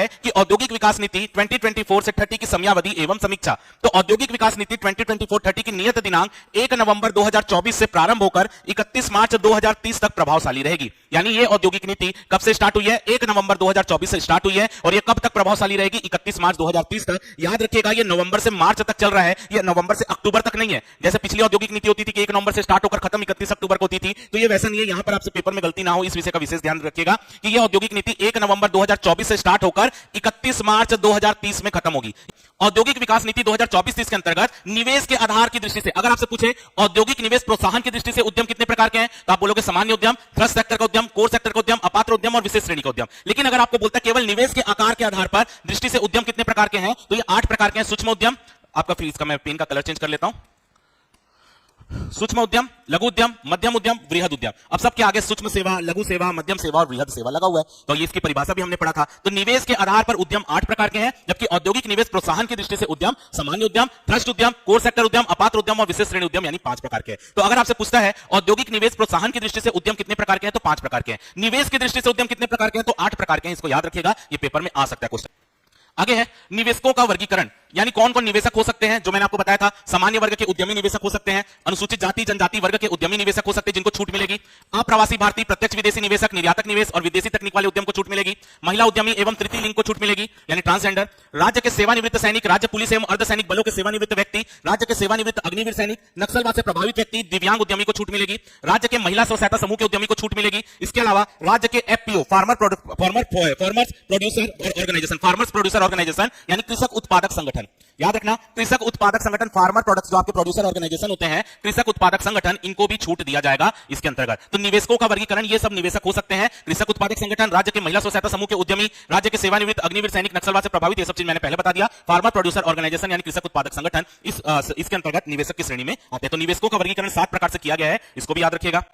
है कि औद्योगिक विकास नीति 2024 से 30 की समयावधि एवं समीक्षा। तो औद्योगिक विकास नीति 2024-30 की नियत दिनांक 1 नवंबर 2024 से प्रारंभ होकर 31 मार्च 2030 तक प्रभावशाली रहेगी। यानी ये औद्योगिक नीति कब से स्टार्ट हुई है? 1 नवंबर 2024 से स्टार्ट हुई है और ये कब तक प्रभावशाली रहेगी? 31 मार्च 2030 तक। याद रखिएगा ये नवंबर से मार्च तक चल रहा है, ये नवंबर से अक्टूबर तक नहीं है। जैसे पिछली औद्योगिक नीति होती थी कि 1 नवंबर से स्टार्ट होकर खत्म 31 अक्टूबर को होती थी, तो ये वैसा नहीं है। यहां पर आपसे पेपर में गलती ना हो, इस विषय का विशेष ध्यान रखिएगा कि ये औद्योगिक नीति 1 नवंबर 2024 से स्टार्ट होकर 31 मार्च 2030 में खत्म होगी। औद्योगिक विकास नीति 2024-30 के अंतर्गत निवेश के आधार की दृष्टि से अगर आपसे पूछे औद्योगिक निवेश प्रोत्साहन की दृष्टि से उद्यम कितने प्रकार के हैं, तो आप बोलोगे सामान्य उद्यम, थ्रस्ट सेक्टर का उद्यम, कोर सेक्टर का उद्यम, अपात्र उद्यम और विशेष श्रेणी का उद्यम। लेकिन अगर आपको बोलता है केवल निवेश के आकार के आधार पर दृष्टि से उद्यम कितने प्रकार के हैं, तो ये 8 प्रकार के हैं। सूक्ष्म उद्यम, आपका फिर इसका मैं पेन का कलर चेंज कर लेता हूं। सूक्ष्म उद्यम, लघु उद्यम, मध्यम उद्यम, वृहद उद्यम। अब सबके आगे सूक्ष्म सेवा, लघु सेवा, मध्यम सेवा और वृहद सेवा लगा हुआ है, तो ये इसकी परिभाषा भी हमने पढ़ा था। तो निवेश के आधार पर उद्यम 8 प्रकार के हैं, जबकि औद्योगिक निवेश प्रोत्साहन की दृष्टि से उद्यम सामान्य उद्यम, थ्रस्ट उद्यम, कोर सेक्टर उद्यम, अपात्र उद्यम और विशेष श्रेणी उद्यम यानी 5 प्रकार के हैं। तो अगर आपसे पूछता है औद्योगिक निवेश प्रोत्साहन की दृष्टि से उद्यम कितने प्रकार के हैं, तो 5 प्रकार के हैं। निवेश की दृष्टि से उद्यम कितने प्रकार के हैं, तो 8 प्रकार के हैं। इसको याद रखिएगा, ये पेपर में आ सकता है क्वेश्चन। आगे है निवेशकों का वर्गीकरण, यानी कौन कौन निवेशक हो सकते हैं। जो मैंने आपको बताया था, सामान्य वर्ग के उद्यमी निवेशक हो सकते हैं, अनुसूचित जाति जनजाति वर्ग के उद्यमी निवेशक हो सकते हैं जिनको छूट मिलेगी, अप्रवासी भारतीय, प्रत्यक्ष विदेशी निवेशक, निर्यातक निवेश और विदेशी तकनीक वाले उद्यम को छूट मिलेगी, महिला उद्यमी एवं तृतीय लिंग को छूट मिलेगी यानी ट्रांसजेंडर, राज्य के सेवानिवृत्त सैनिक, राज्य पुलिस एवं अर्धसैनिक बलों के सेवानिवृत्त व्यक्ति, राज्य के सेवानिवृत्त अग्निवीर सैनिक, नक्सलवाद से प्रभावित व्यक्ति, दिव्यांग उद्यमी को छूट मिलेगी, राज्य के महिला स्व सहायता समूह के उद्यमी को छूट मिलेगी। इसके अलावा राज्य के एफपीओ फार्मर्स प्रोड्यूसर ऑर्गेनाइजेशन यानी कृषक उत्पादक संगठन, याद रखना कृषक उत्पादक संगठन, फार्मर प्रोडक्ट्स जो आपके प्रोड्यूसर ऑर्गेनाइजेशन होते हैं, कृषक उत्पादक संगठन, इनको भी छूट दिया जाएगा इसके अंतर्गत। तो निवेशकों का वर्गीकरण, ये सब निवेशक हो सकते हैं, कृषक उत्पादक संगठन, राज्य के महिला स्व सहायता समूह के उद्यमी, राज्य के सेवानिवृत्त अग्निवीर सैनिक, नक्सलवाद से प्रभावित, ये सब चीज मैंने पहले बता दिया। फार्मर प्रोड्यूसर ऑर्गेनाइजेशन यानी कृषक उत्पादक संगठन इसके अंतर्गत निवेशक की श्रेणी में आते हैं। तो निवेशकों का वर्गीकरण 7 प्रकार से किया गया है, इसको भी याद रखिएगा।